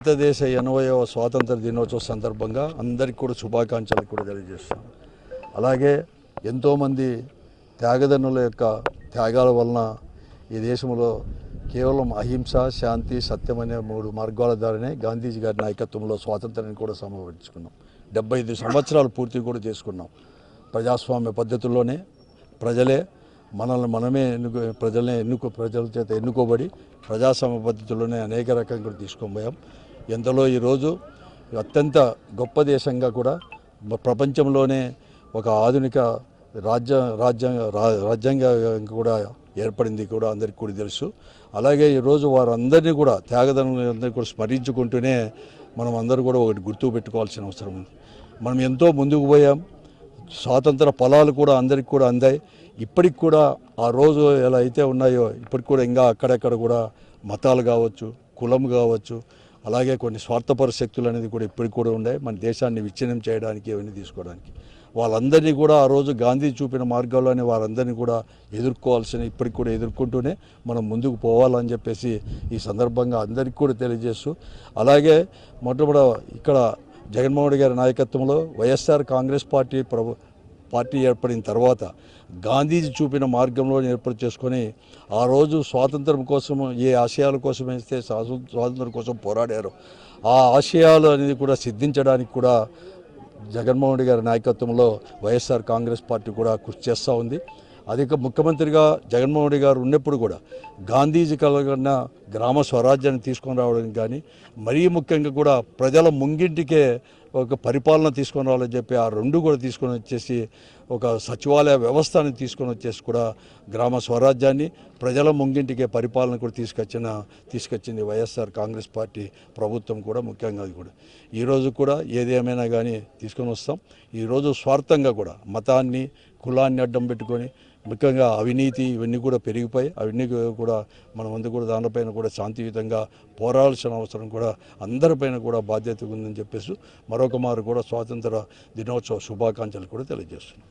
భారతదేశ 80వ స్వాతంత్ర దినోత్సవ సందర్భంగా అందరికీ కూడా శుభాకాంక్షలు కూడా తెలియజేస్తాను. అలాగే ఎంతోమంది త్యాగదనుల యొక్క త్యాగాల వలన ఈ దేశంలో కేవలం అహింస, శాంతి, సత్యం అనే 3 మార్గాల ద్వారానే గాంధీజీ గారి నాయకత్వంలో స్వాతంత్రాన్ని కూడా సమర్పించుకున్నాం. 75 సంవత్సరాలు పూర్తి కూడా చేసుకున్నాం. ప్రజాస్వామ్య పద్ధతుల్లోనే ప్రజలే మనమే ప్రజల చేత ఎన్నుకోబడి ప్రజాస్వామ్య పద్ధతుల్లోనే అనేక రకంగా తీసుకొని పోయాం. ఎంతలో ఈరోజు అత్యంత గొప్ప దేశంగా కూడా ప్రపంచంలోనే ఒక ఆధునిక రాజ్యాంగం కూడా ఏర్పడింది కూడా అందరికీ కూడా తెలుసు. అలాగే ఈరోజు వారందరినీ కూడా త్యాగదనులందరినీ కూడా స్మరించుకుంటూనే మనం అందరూ కూడా ఒకటి గుర్తు పెట్టుకోవాల్సిన అవసరం ఉంది. మనం ఎంతో ముందుకు పోయాం. స్వాతంత్ర ఫలాలు కూడా అందరికి కూడా అందాయి. ఇప్పటికి కూడా ఆ రోజు ఎలా అయితే ఉన్నాయో ఇప్పటికి కూడా ఇంకా అక్కడక్కడ కూడా మతాలు కావచ్చు, కులం కావచ్చు, అలాగే కొన్ని స్వార్థపర శక్తులు అనేది కూడా ఇప్పటికి కూడా ఉన్నాయి. మన దేశాన్ని విచ్ఛిన్నం చేయడానికి ఇవన్నీ తీసుకోవడానికి వాళ్ళందరినీ కూడా ఆ రోజు గాంధీ చూపిన మార్గాల్లోనే వారందరినీ కూడా ఎదుర్కోవాల్సిన ఇప్పటికి కూడా ఎదుర్కొంటూనే మనం ముందుకు పోవాలని చెప్పేసి ఈ సందర్భంగా అందరికీ కూడా తెలియజేస్తూ, అలాగే మొట్టమొదట ఇక్కడ జగన్మోహన్ రెడ్డి గారి నాయకత్వంలో వైఎస్ఆర్ కాంగ్రెస్ పార్టీ ఏర్పడిన తర్వాత గాంధీజీ చూపిన మార్గంలో ఏర్పాటు చేసుకొని ఆ రోజు స్వాతంత్రం కోసం ఏ ఆశయాల కోసం అయితే స్వాతంత్రం కోసం పోరాడారో ఆ ఆశయాలు అనేది కూడా సిద్ధించడానికి కూడా జగన్మోహన్ రెడ్డి గారి నాయకత్వంలో వైఎస్ఆర్ కాంగ్రెస్ పార్టీ కూడా కృషి చేస్తూ ఉంది. అధిక ముఖ్యమంత్రిగా జగన్మోహన్ రెడ్డి గారు ఉన్నప్పుడు కూడా గాంధీజీ కలగన్న గ్రామ స్వరాజ్యాన్ని తీసుకొని రావడానికి కానీ మరీ ముఖ్యంగా కూడా ప్రజల ముంగింటికే ఒక పరిపాలన తీసుకొని రావాలని చెప్పి ఆ రెండు కూడా తీసుకొని వచ్చేసి ఒక సచివాలయ వ్యవస్థని తీసుకొని వచ్చేసి కూడా గ్రామ స్వరాజ్యాన్ని ప్రజల ముంగింటికే పరిపాలన కూడా తీసుకొచ్చింది వైఎస్ఆర్ కాంగ్రెస్ పార్టీ ప్రభుత్వం కూడా ముఖ్యంగా. అది కూడా ఈరోజు కూడా ఏదేమైనా కానీ తీసుకొని వస్తాం. ఈరోజు స్వార్థంగా కూడా మతాన్ని, కులాన్ని అడ్డం పెట్టుకొని ముఖ్యంగా అవినీతి ఇవన్నీ కూడా పెరిగిపోయి అవన్నీ కూడా మనమందరూ కూడా దానిపైన కూడా శాంతియుతంగా పోరాడాల్సిన అవసరం కూడా అందరిపైన కూడా బాధ్యత ఉందని చెప్పేసి మరొక మారు కూడా స్వాతంత్ర దినోత్సవ శుభాకాంక్షలు కూడా తెలియజేస్తున్నాం.